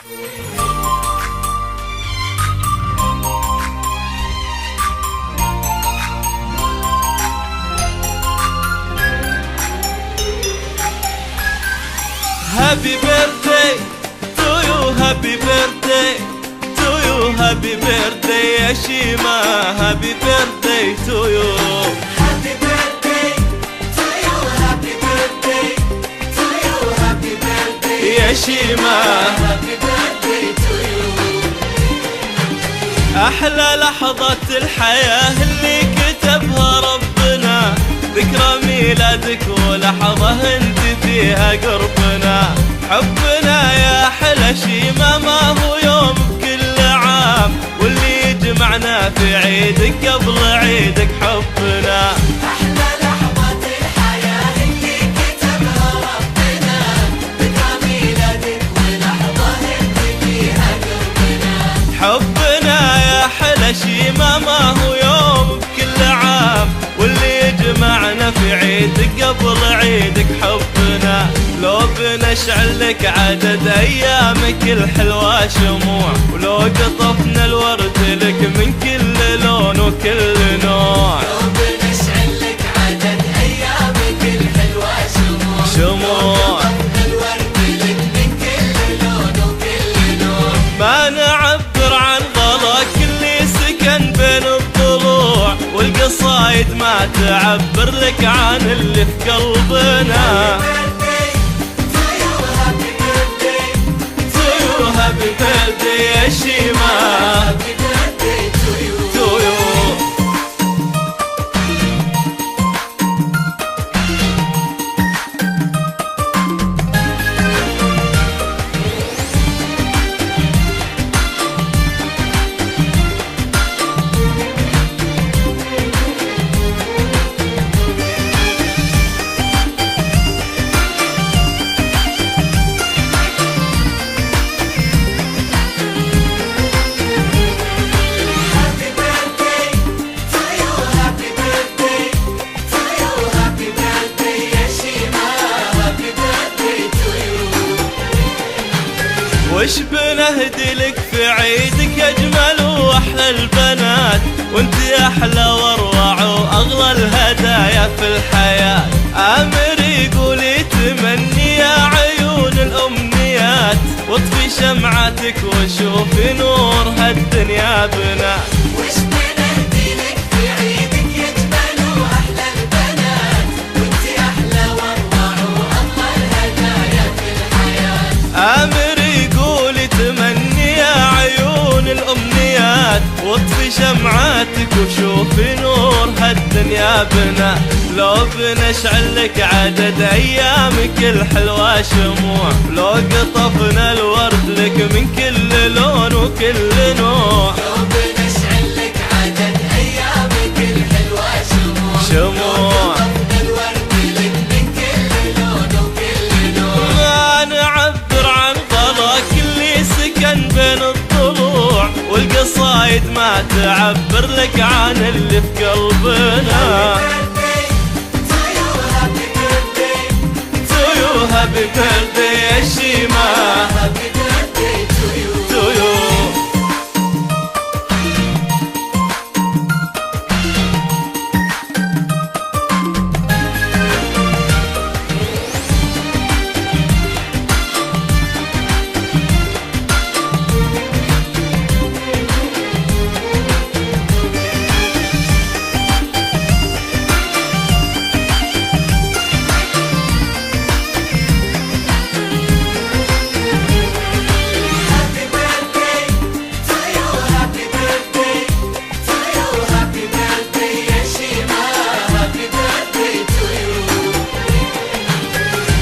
Happy birthday to you, happy birthday to you, happy birthday يا شيماء, happy birthday to you. Happy birthday to you, happy birthday to you, happy birthday يا شيماء, happy birthday to you. أحلى لحظات الحياة اللي كتبها ربنا, ذكرى ميلادك ولحظة انت فيها قربنا. حبنا يا أحلى شيماء ما هو يوم بكل عام, واللي يجمعنا في عيدك قبل عيدك حبنا. أحلى لحظات الحياة اللي كتبها ربنا, ذكرى ميلادك ولحظة انت فيها قربنا. حبنا يا أحلى شيماء ما هو يوم بكل عام, واللي يجمعنا في عيدك قبل عيدك حبنا. لو بنشعل لك عدد أيامك الحلوة شموع, ولو قطفنا الورد لك من كل لون وكل نوع. لو بنشعل لك عدد أيامك الحلوة شموع الورد لك من كل لون وكل نوع. ما نعبر عن غلاك اللي سكن بين الضلوع, والقصايد ما تعبر لك عن اللي في قلبنا. Happy birthday يا شيماء, Happy birthday to you. to you. Happy birthday to you, happy birthday to you, happy birthday يا شيماء, happy birthday to you. وش بنهدي لك في عيدك أجمل وأحلى البنات, وانت أحلى واروع وأغلى الهدايا في الحياة. آمر يقول يتمني يا عيون الأمنيات, واطفي شمعتك وشوفي نور هالدنيا بنات. وش بنهدي لك في عيدك يجمل وأحلى البنات, وانت أحلى واروع وأغلى الهدايا في الحياة. آمر يقول يتمني يا عيون الأمنيات, واطفي شمعاتك وشوفي نور هالدنيا بنا. لو بنشعل لك عدد أيامك الحلوة شموع, لو قطفنا الورد لك من كل لون وكل نوع. لو بنشعل لك عدد أيامك الحلوة شموع الورد لك من كل لون وكل نوع. ما نعبر عن غلاك اللي سكن بين الضلوع, والقصايد ما تعبر لك عن اللي في قلبنا. Happy birthday يا شيماء, Happy birthday to you. to you. Happy birthday to you, happy birthday to you, happy birthday يا شيماء, happy birthday to you.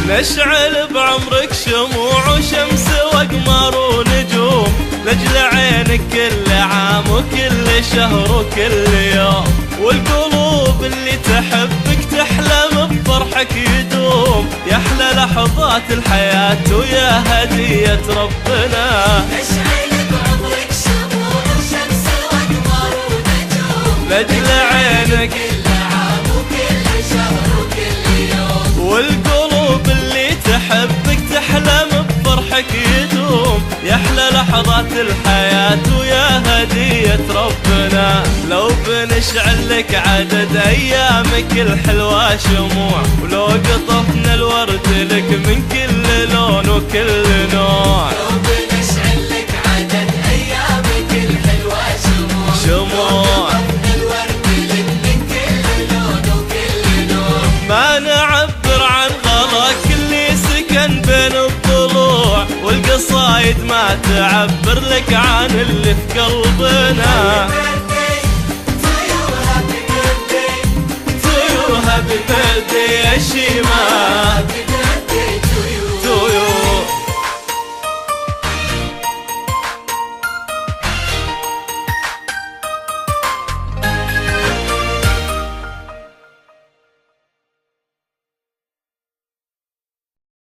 نشعل بعمرك شموع وشمس واقمار ونجوم, لجل عينك كل عام وكل شهر وكل يوم, والقلوب اللي تحبك تحلم بفرحك يدوم. يا احلى لحظات الحياة ويا هدية ربنا. نشعل بعمرك شموع وشمس وأقمار ونجوم, لجل عينك كل عام وكل شهر وكل يوم. والقلوب اللي تحبك تحلم بفرحك يدوم. يحلى لحظات الحياة ويا هدية ربنا. لو بنشعل لك عدد أيامك الحلوة شموع، ولو قطفنا الورد لك من كل لون وكل نوع. لو بنشعل لك عدد أيامك الحلوة شموع الورد لك من كل لون وكل نوع. ما نعبر عن غلاك اللي سكن بين الضلوع، والقصايد ما تعبر لك عن اللي في قلبنا. Happy birthday happy birthday يا شيماء.